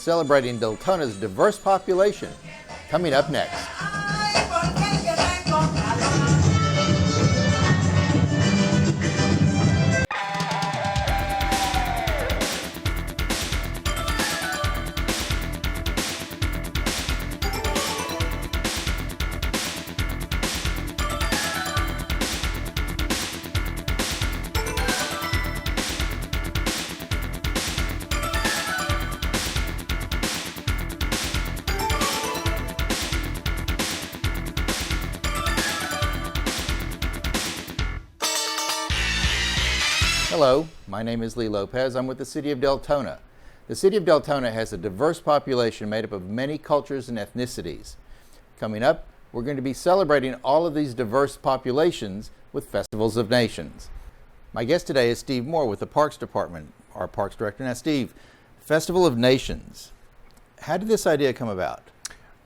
celebrating Deltona's diverse population. Coming up next. Hello, my name is Lee Lopez. I'm with the City of Deltona. The City of Deltona has a diverse population made up of many cultures and ethnicities. Coming up, we're going to be celebrating all of these diverse populations with Festivals of Nations. My guest today is Steve Moore with the Parks Department, our Parks Director. Now, Steve, Festival of Nations, how did this idea come about?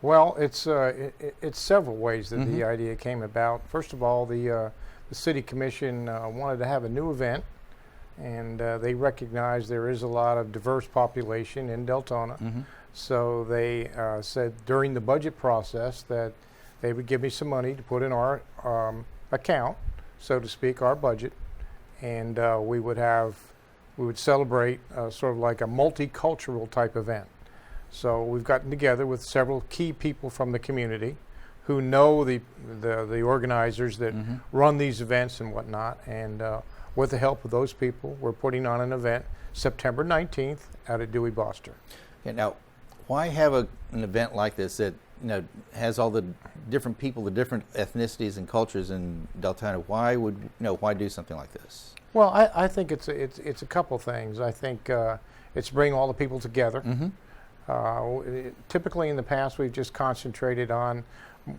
Well, it's several ways that the idea came about. First of all, the City Commission wanted to have a new event, and they recognize there is a lot of diverse population in Deltona. So they said during the budget process that they would give me some money to put in our account, so to speak, our budget, and we would celebrate sort of like a multicultural type event. So we've gotten together with several key people from the community who know the organizers that run these events and whatnot, and with the help of those people, we're putting on an event September 19th out at Dewey Boster. Okay, now, why have an event like this that has all the different people, the different ethnicities and cultures in Deltona? Why do something like this? Well, I think it's a couple things. I think it's bringing all the people together. Typically in the past, we've just concentrated on,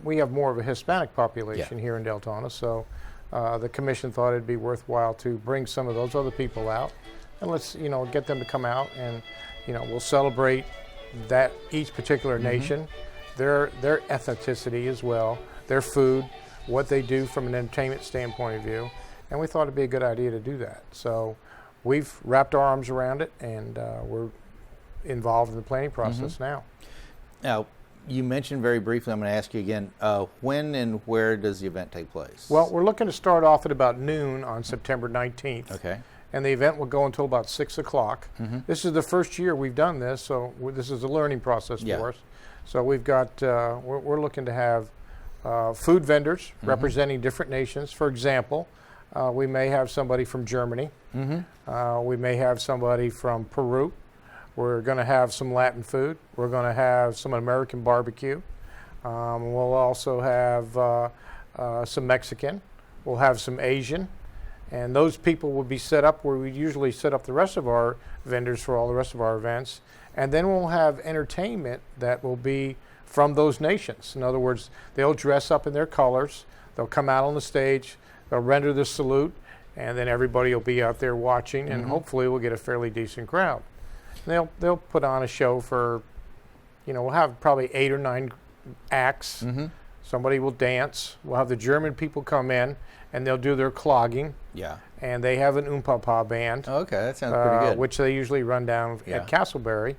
we have more of a Hispanic population here in Deltona, so the commission thought it'd be worthwhile to bring some of those other people out, and let's get them to come out, and we'll celebrate that each particular nation, their ethnicity as well, their food, what they do from an entertainment standpoint of view, and we thought it'd be a good idea to do that. So we've wrapped our arms around it, and we're involved in the planning process now. Now, you mentioned very briefly, I'm going to ask you again, when and where does the event take place? Well, we're looking to start off at about noon on September 19th. Okay. And the event will go until about 6 o'clock. This is the first year we've done this, so this is a learning process for us. So we've got, we're looking to have food vendors representing different nations. For example, we may have somebody from Germany. We may have somebody from Peru. We're going to have some Latin food. We're going to have some American barbecue. We'll also have some Mexican. We'll have some Asian. And those people will be set up where we usually set up the rest of our vendors for all the rest of our events. And then we'll have entertainment that will be from those nations. In other words, they'll dress up in their colors. They'll come out on the stage. They'll render the salute. And then everybody will be out there watching. And hopefully we'll get a fairly decent crowd. They'll put on a show for, we'll have probably 8 or 9 acts. Somebody will dance. We'll have the German people come in, and they'll do their clogging. Yeah. And they have an Oom-Pah-Pah band. Okay, that sounds pretty good. Which they usually run down at Castleberry.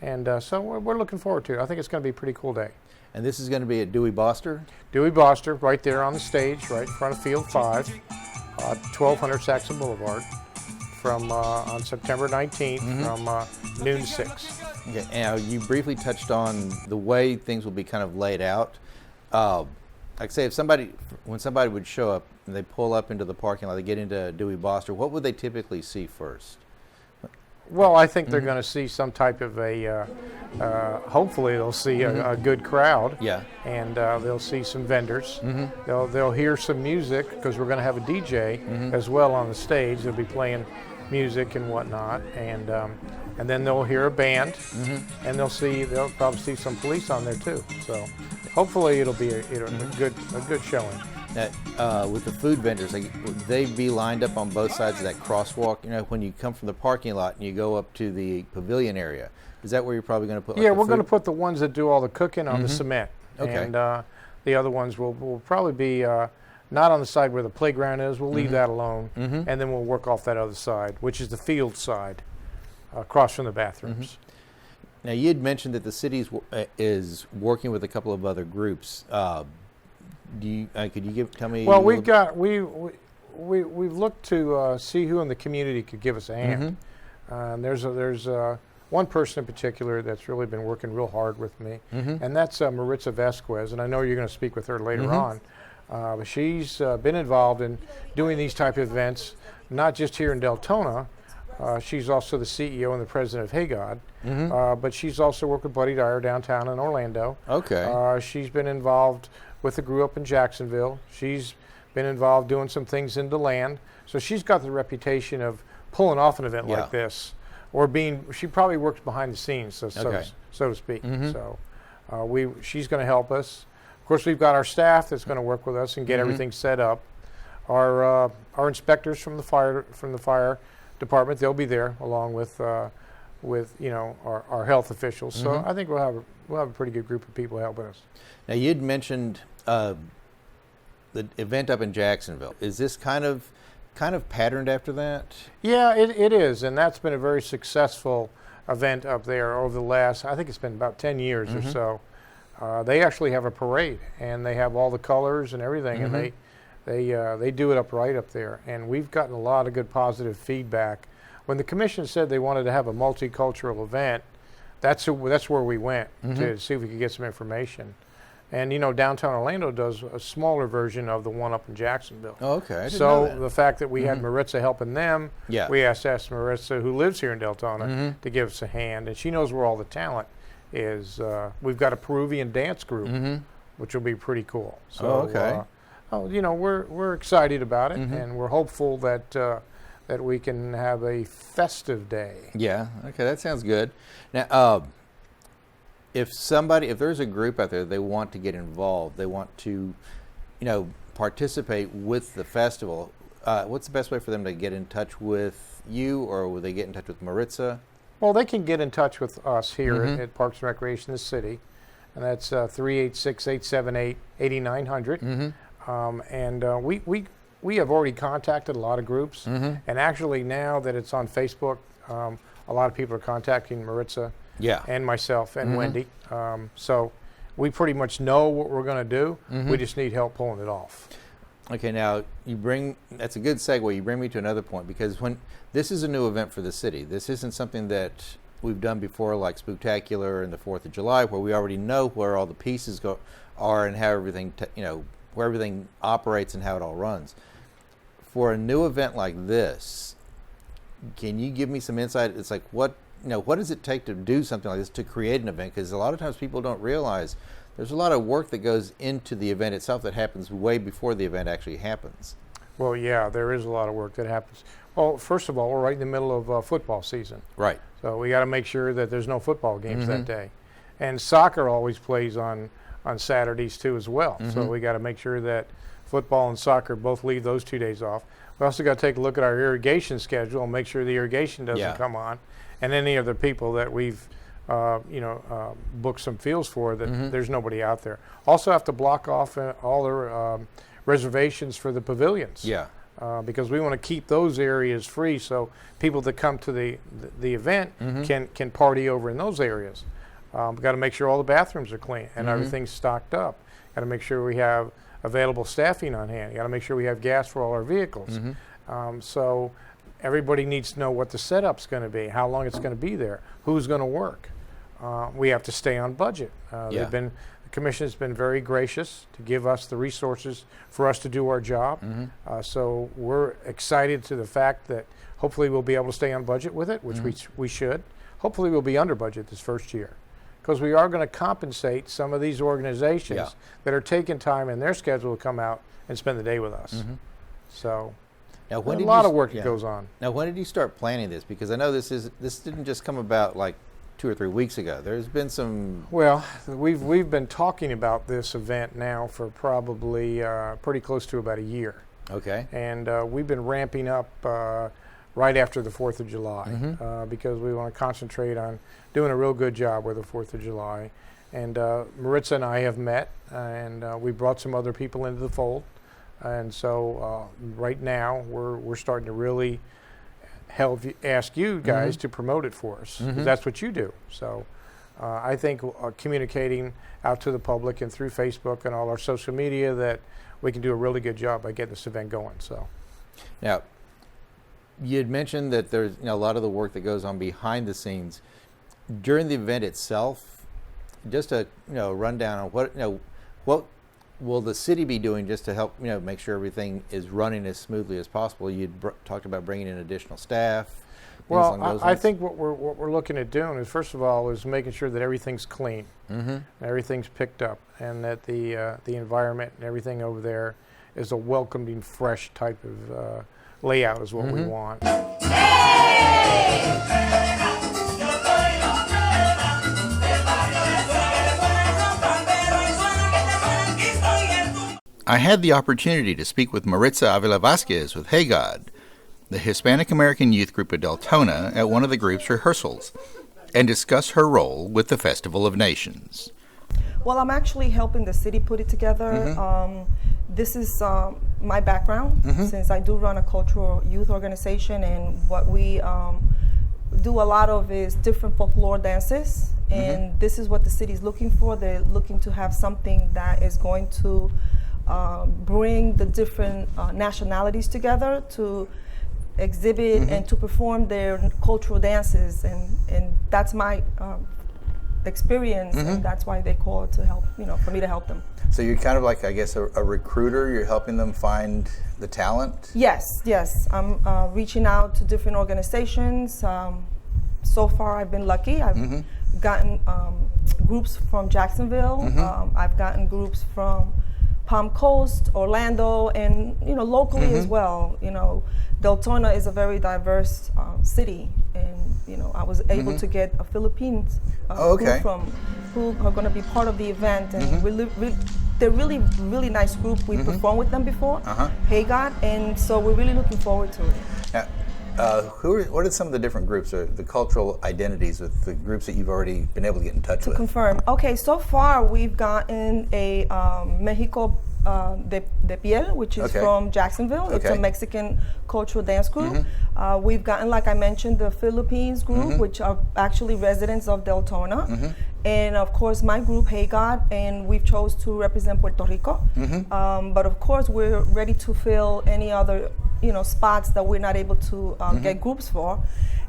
And so we're looking forward to it. I think it's going to be a pretty cool day. And this is going to be at Dewey Boster? Dewey Boster, right there on the stage, right in front of Field 5, 1200 Saxon Boulevard. On September 19th from noon to 6. Okay, now you briefly touched on the way things will be kind of laid out. Like say, when somebody would show up and they pull up into the parking lot, they get into Dewey Boster, what would they typically see first? Well, I think they're going to see some type of a, hopefully they'll see a good crowd. Yeah. And they'll see some vendors. They'll hear some music, because we're going to have a DJ as well on the stage. They'll be playing music and whatnot, and then they'll hear a band, and they'll probably see some police on there too. So hopefully it'll be a good showing. That with the food vendors, would they be lined up on both sides of that crosswalk? When you come from the parking lot and you go up to the pavilion area, is that where you're probably going to put? Yeah, we're going to put the ones that do all the cooking on the cement, and the other ones will probably be not on the side where the playground is. We'll leave that alone, and then we'll work off that other side, which is the field side, across from the bathrooms. Now, you had mentioned that the city is working with a couple of other groups. Could you tell me? Well, we've looked to see who in the community could give us a hand. There's one person in particular that's really been working real hard with me, and that's Maritza Vasquez, and I know you're going to speak with her later on. But she's been involved in doing these type of events, not just here in Deltona. She's also the CEO and the president of HeyGod, but she's also worked with Buddy Dyer downtown in Orlando. Okay. She's been involved with the group up in Jacksonville. She's been involved doing some things in DeLand. So she's got the reputation of pulling off an event like this, or she probably works behind the scenes, so to speak. So she's going to help us. Of course, we've got our staff that's going to work with us and get everything set up. Our inspectors from the fire department, they'll be there along with our health officials. So I think we'll have a pretty good group of people helping us. Now, you'd mentioned the event up in Jacksonville. Is this kind of patterned after that? Yeah, it is, and that's been a very successful event up there over the last, I think it's been about 10 years or so. They actually have a parade, and they have all the colors and everything, and they do it right up there. And we've gotten a lot of good positive feedback. When the commission said they wanted to have a multicultural event, that's where we went to see if we could get some information. And downtown Orlando does a smaller version of the one up in Jacksonville. Oh, okay. I didn't know So that. the fact that we had Maritza helping them, we asked Maritza, who lives here in Deltona, to give us a hand, and she knows where all the talent is. We've got a Peruvian dance group, which will be pretty cool. So, we're excited about it, and we're hopeful that we can have a festive day. Yeah. Okay, that sounds good. Now, if there's a group out there, they want to get involved, they want to, participate with the festival, what's the best way for them to get in touch with you, or will they get in touch with Maritza? Well, they can get in touch with us here at Parks and Recreation in the city, and that's 386-878-8900. And we have already contacted a lot of groups, and actually now that it's on Facebook, a lot of people are contacting Maritza and myself and Wendy. So we pretty much know what we're going to do. We just need help pulling it off. Okay, now that's a good segue. You bring me to another point, because when this is a new event for the city, this isn't something that we've done before, like Spooktacular and the 4th of July, where we already know where all the pieces are and how everything, where everything operates and how it all runs. For a new event like this, can you give me some insight? It's like, what does it take to do something like this, to create an event? Because a lot of times people don't realize there's a lot of work that goes into the event itself that happens way before the event actually happens. Well, yeah, there is a lot of work that happens. Well, first of all, we're right in the middle of football season. Right. So we got to make sure that there's no football games that day. And soccer always plays on Saturdays too as well. So we got to make sure that football and soccer both leave those 2 days off. We also got to take a look at our irrigation schedule and make sure the irrigation doesn't come on, and any other people that we've booked some fields for, that there's nobody out there. Also have to block off all the reservations for the pavilions. Yeah. Because we want to keep those areas free, so people that come to the event can party over in those areas. We've got to make sure all the bathrooms are clean and everything's stocked up. Got to make sure we have available staffing on hand. Got to make sure we have gas for all our vehicles. So everybody needs to know what the setup's going to be, how long it's going to be there, who's going to work. We have to stay on budget. The commission has been very gracious to give us the resources for us to do our job. So we're excited to the fact that hopefully we'll be able to stay on budget with it, which we should. Hopefully we'll be under budget this first year, because we are going to compensate some of these organizations that are taking time in their schedule to come out and spend the day with us. So now, a lot of work that goes on. Now, when did you start planning this? Because I know this didn't just come about like 2 or 3 weeks ago. There's been some... Well, we've been talking about this event now for probably pretty close to about a year. Okay. And we've been ramping up right after the 4th of July because we want to concentrate on doing a real good job with the 4th of July. And Maritza and I have met, and we brought some other people into the fold. And so right now we're starting to really ask you guys to promote it for us, because that's what you do. So I think communicating out to the public and through Facebook and all our social media that we can do a really good job by getting this event going. So, now, you had mentioned that there's a lot of the work that goes on behind the scenes during the event itself. Just a rundown on what will the city be doing just to help make sure everything is running as smoothly as possible. You talked about bringing in additional staff. Well, I think what we're looking at doing is, first of all, is making sure that everything's clean, and everything's picked up, and that the environment and everything over there is a welcoming, fresh type of layout is what we want. I had the opportunity to speak with Maritza Avila Vasquez with Hey God, the Hispanic American youth group of Deltona, at one of the group's rehearsals, and discuss her role with the Festival of Nations. Well, I'm actually helping the city put it together. This is my background, since I do run a cultural youth organization, and what we do a lot of is different folklore dances, and this is what the city is looking for. They're looking to have something that is going to bring the different nationalities together to exhibit and to perform their cultural dances, and that's my experience, and that's why they called to help, for me to help them. So you're kind of like, I guess, a recruiter. You're helping them find the talent? Yes. I'm reaching out to different organizations. So far, I've been lucky. I've gotten groups from Jacksonville. I've gotten groups from Palm Coast, Orlando, and locally as well. Deltona is a very diverse city, and I was able to get a Philippines group from who are going to be part of the event, and they're really nice group. We performed with them before, Hey God, and so we're really looking forward to it. Now, what are some of the different groups or the cultural identities with the groups that you've already been able to get in touch with? To confirm, okay, so far we've gotten a Mexico de Piel, which is from Jacksonville. It's a Mexican cultural dance group. We've gotten, like I mentioned, the Philippines group, which are actually residents of Deltona. And of course, my group, Hey God, and we've chose to represent Puerto Rico. But of course, we're ready to fill any other spots that we're not able to get groups for.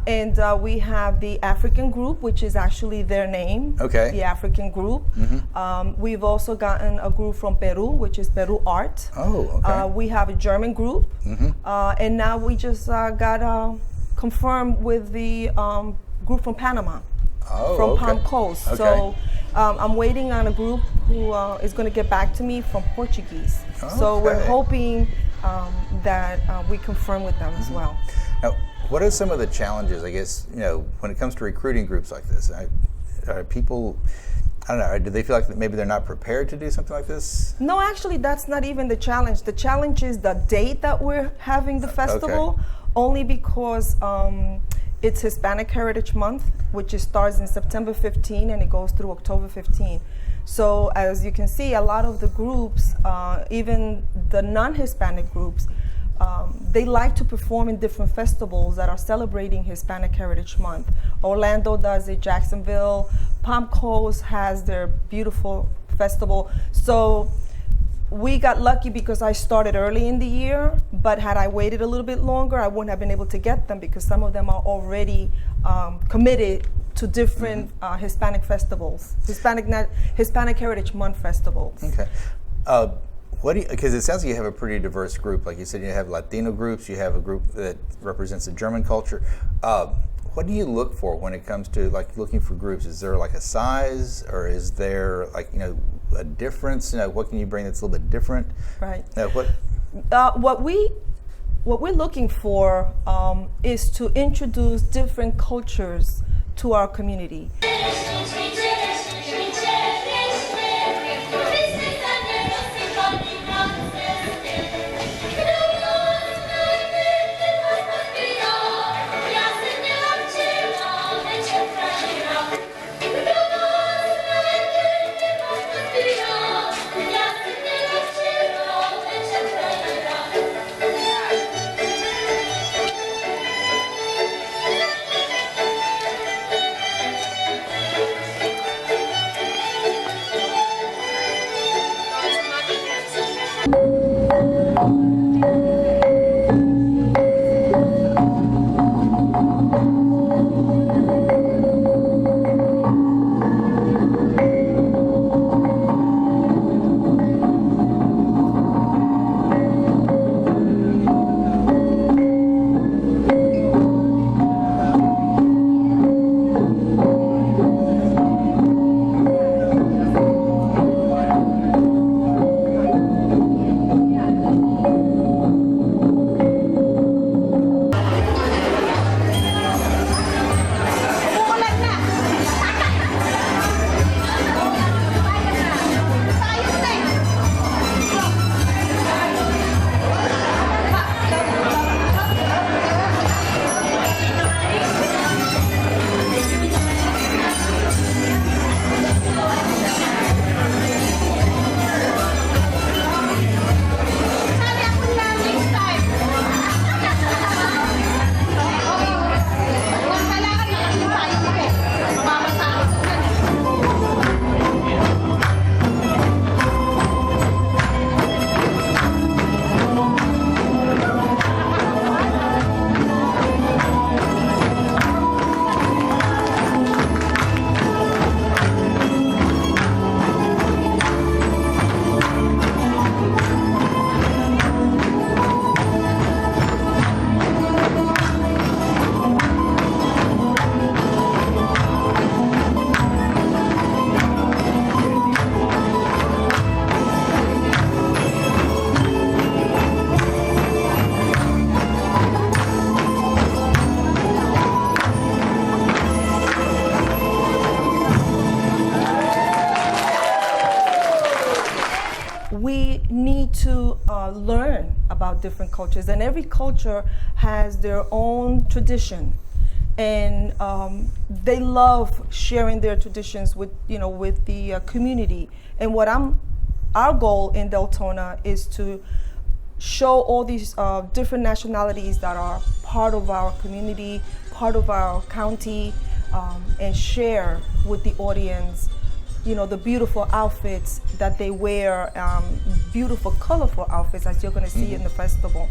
And we have the African group, which is actually their name, the African group. We've also gotten a group from Peru, which is Peru Art. We have a German group. And now we just got confirmed with the group from Panama, from Palm Coast. So I'm waiting on a group who is going to get back to me from Portuguese. So we're hoping that we confirm with them as well. Now, what are some of the challenges, I guess, when it comes to recruiting groups like this? Are people, I don't know, do they feel like that maybe they're not prepared to do something like this? No, actually, that's not even the challenge. The challenge is the date that we're having the festival, only because it's Hispanic Heritage Month, which starts in September 15 and it goes through October 15. So as you can see, a lot of the groups, even the non-Hispanic groups, they like to perform in different festivals that are celebrating Hispanic Heritage Month. Orlando does it, Jacksonville, Palm Coast has their beautiful festival. So we got lucky because I started early in the year, but had I waited a little bit longer, I wouldn't have been able to get them because some of them are already committed to different Hispanic festivals, Hispanic Heritage Month festivals. Okay. Because it sounds like you have a pretty diverse group. Like you said, you have Latino groups, you have a group that represents the German culture. What do you look for when it comes to looking for groups? Is there a size, or is there a difference? What can you bring that's a little bit different? Right. What we're looking for is to introduce different cultures to our community. about different cultures, and every culture has their own tradition, and they love sharing their traditions with the community. And our goal in Deltona is to show all these different nationalities that are part of our community, part of our county, and share with the audience, the beautiful outfits that they wear, beautiful, colorful outfits as you're going to see in the festival.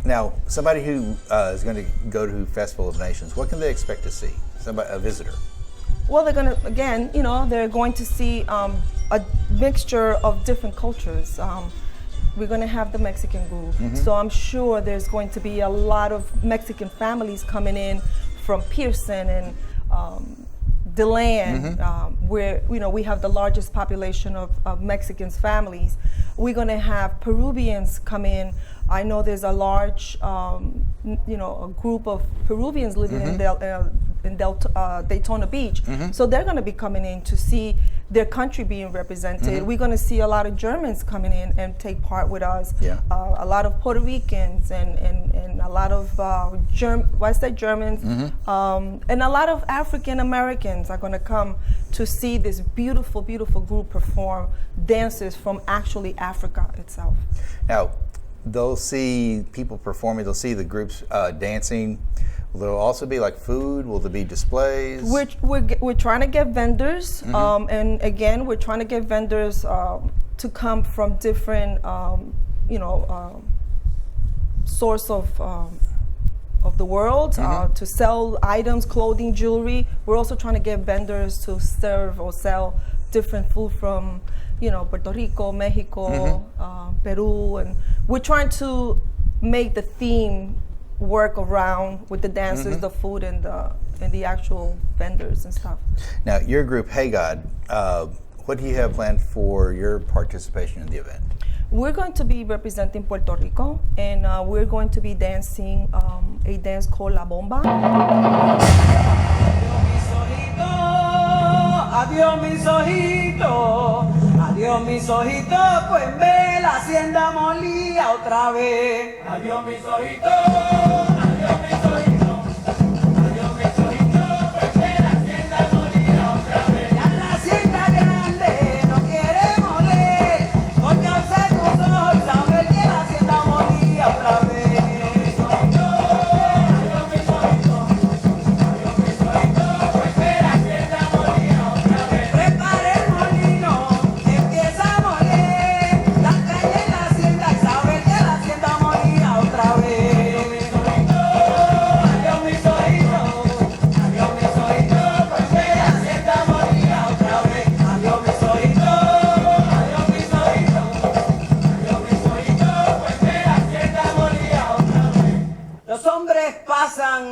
Now, somebody who is going to go to Festival of Nations, what can they expect to see? A visitor? Well, they're going to, again, they're going to see a mixture of different cultures. We're going to have the Mexican group. So I'm sure there's going to be a lot of Mexican families coming in from Pearson and DeLand, where we have the largest population of Mexicans families. We're going to have Peruvians come in. I know there's a large, a group of Peruvians living in Daytona Beach. So they're going to be coming in to see their country being represented. We're going to see a lot of Germans coming in and take part with us. Yeah. A lot of Puerto Ricans and a lot of Germans, and a lot of African Americans are going to come to see this beautiful, beautiful group perform dances from actually Africa itself. Now, they'll see people performing, they'll see the groups dancing. Will there also be like food? Will there be displays? We're trying to get vendors, and again, we're trying to get vendors to come from different, source of the world to sell items, clothing, jewelry. We're also trying to get vendors to serve or sell different food from, Puerto Rico, Mexico, Peru, and we're trying to make the theme work around with the dancers, the food, and the actual vendors and stuff. Now, your group, Hey God, what do you have planned for your participation in the event? We're going to be representing Puerto Rico, and we're going to be dancing a dance called La Bomba. Adiós mis ojitos, adiós mis ojitos, pues ve la hacienda molía otra vez. Adiós mis ojitos, adiós mis ojitos, adiós mis ojitos, pues ve la hacienda molía otra vez. Ya la hacienda grande no quiere moler, porque al ser tus ojos saber que la hacienda molía otra vez.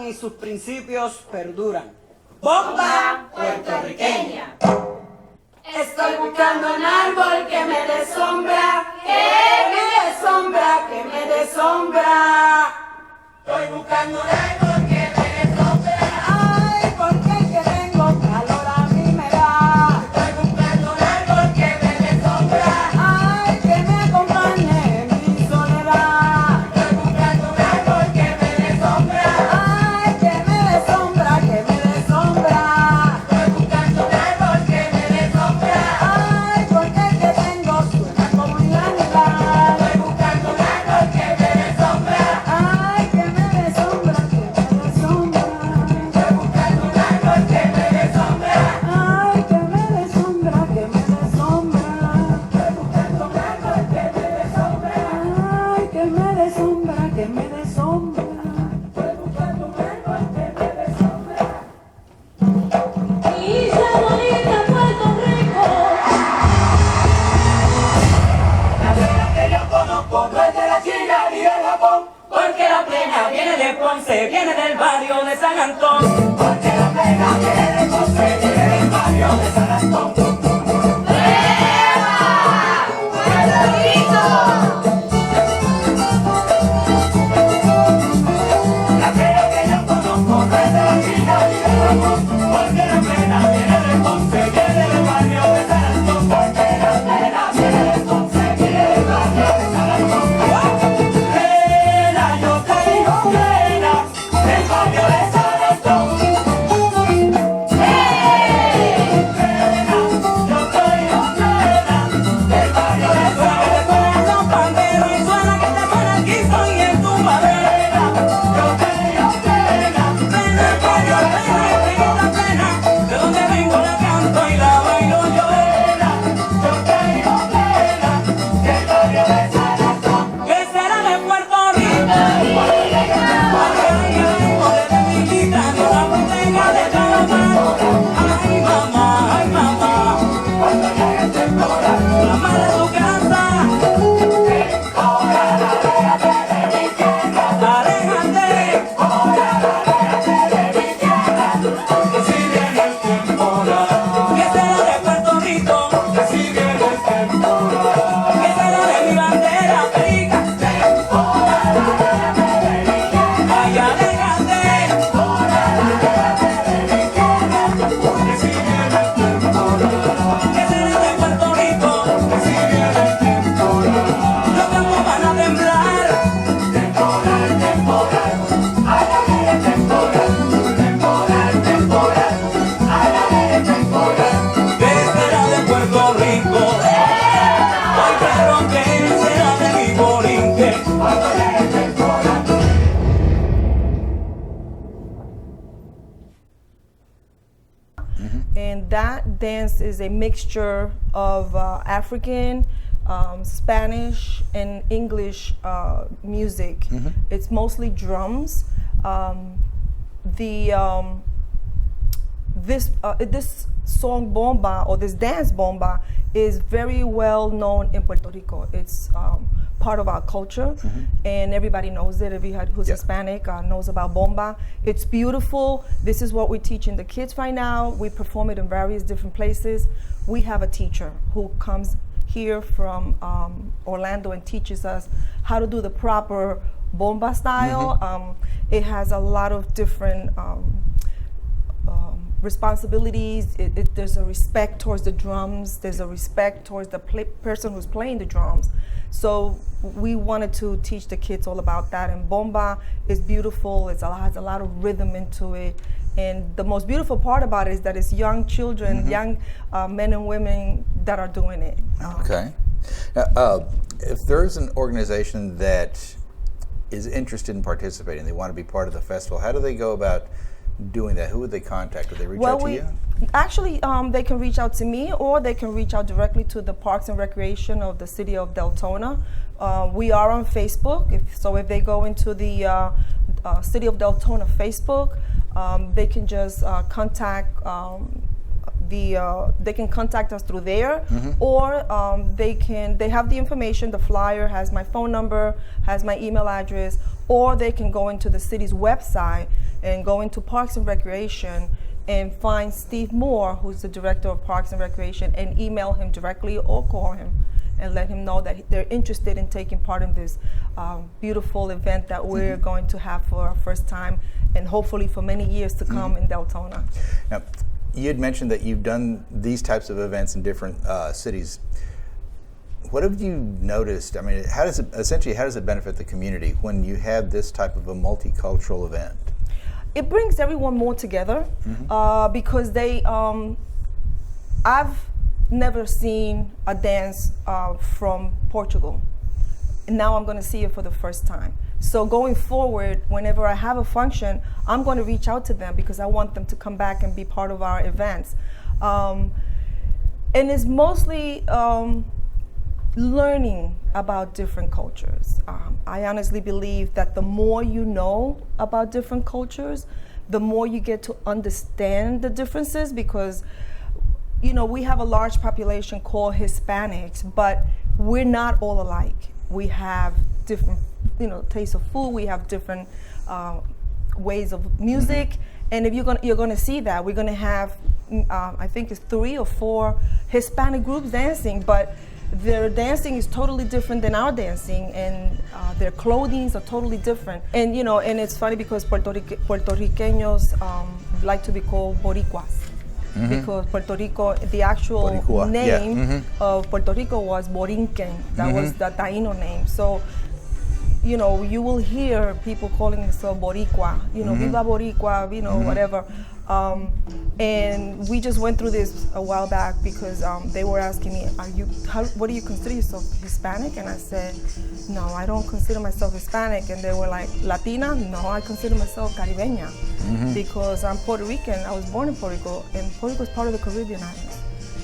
Y sus principios perduran. ¡Bomba puertorriqueña! Estoy buscando un árbol que me dé sombra, que me dé sombra, que me dé sombra. Estoy buscando un árbol que me dé sombra. Ay, porque el que tengo calor a mí me da. Estoy buscando un árbol que me dé sombra. Ay, que me acompañe en mi soledad. Estoy buscando un árbol que me dé sombra. Viene del barrio de San Antón, porque la plena viene de José, viene del barrio de San Antón. ¡Eva! ¡Puerto Rico! La plena que yo conozco no es de la China ni del Japón, porque la plena viene de José, viene del barrio de San Antón, porque la plena viene de José, viene del barrio de San Antón. that dance is a mixture of African, Spanish, and English music. It's mostly drums. This song bomba, or this dance bomba, is very well known in Puerto Rico. It's part of our culture, and everybody knows it. Everybody who's Hispanic knows about bomba. It's beautiful. This is what we're teaching the kids right now. We perform it in various different places. We have a teacher who comes here from Orlando and teaches us how to do the proper bomba style. It has a lot of different responsibilities. There's a respect towards the drums. There's a respect towards the person who's playing the drums. So we wanted to teach the kids all about that. And bomba is beautiful. It has a lot of rhythm into it. And the most beautiful part about it is that it's young children, young men and women that are doing it. Okay. Now, if there's an organization that is interested in participating, they want to be part of the festival, how do they go about doing that? Who would they contact? Would they reach out to you? Actually, they can reach out to me, or they can reach out directly to the Parks and Recreation of the city of Deltona. We are on Facebook, if they go into the City of Deltona Facebook, they can just contact they can contact us through there, or they have the information. The flyer has my phone number, has my email address, or they can go into the city's website and go into Parks and Recreation and find Steve Moore, who's the director of Parks and Recreation, and email him directly or call him and let him know that they're interested in taking part in this beautiful event that we're going to have for our first time, and hopefully for many years to come in Deltona. Now, you had mentioned that you've done these types of events in different cities. What have you noticed? I mean, how does it benefit the community when you have this type of a multicultural event? It brings everyone more together because I've never seen a dance from Portugal. And now I'm going to see it for the first time. So going forward, whenever I have a function, I'm going to reach out to them because I want them to come back and be part of our events. And it's mostly learning about different cultures. I honestly believe that the more you know about different cultures, the more you get to understand the differences, because we have a large population called Hispanics, but we're not all alike. We have different tastes of food. We have different ways of music, and if you're gonna see that, we're gonna have I think it's 3 or 4 Hispanic groups dancing, but their dancing is totally different than our dancing, and their clothings are totally different. And and it's funny because Puerto Ricanos like to be called Boricuas. Because Puerto Rico, the actual Boricua, name of Puerto Rico was Borinquen. That was the Taino name. So, you will hear people calling themselves Boricua, Viva Boricua, whatever. And we just went through this a while back because they were asking me, what do you consider yourself, Hispanic? And I said, no, I don't consider myself Hispanic. And they were like, Latina? No, I consider myself Caribeña because I'm Puerto Rican. I was born in Puerto Rico, and Puerto Rico is part of the Caribbean islands.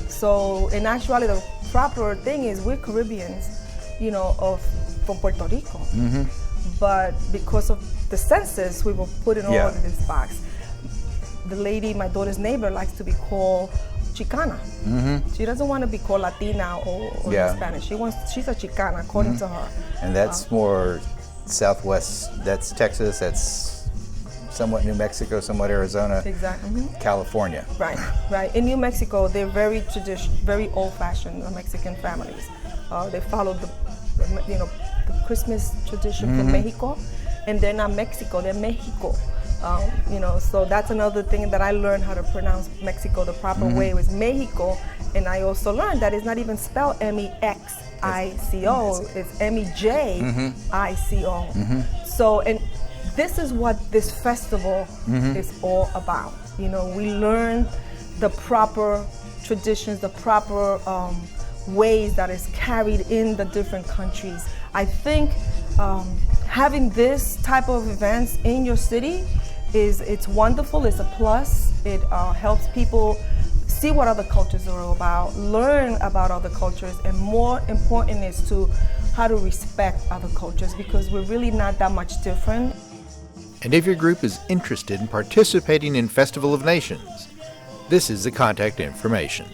So in actuality, the proper thing is we're Caribbeans, from Puerto Rico. But because of the census, we were put in all in this box. The lady, my daughter's neighbor, likes to be called Chicana. She doesn't want to be called Latina or Spanish. She's a Chicana, according to her. And that's more Southwest. That's Texas. That's somewhat New Mexico, somewhat Arizona. Exactly. California. Right. In New Mexico, they're very very old-fashioned Mexican families. They follow the Christmas tradition from Mexico, and they're not Mexico, they're Mexico. So that's another thing that I learned how to pronounce Mexico the proper way. It was Mexico, and I also learned that it's not even spelled M-E-X-I-C-O, it's M-E-J-I-C-O. So, and this is what this festival is all about. We learn the proper traditions, the proper ways that is carried in the different countries. I think having this type of events in your city it's wonderful. It's a plus. It helps people see what other cultures are all about, learn about other cultures, and more important is to how to respect other cultures, because we're really not that much different. And if your group is interested in participating in Festival of Nations, this is the contact information.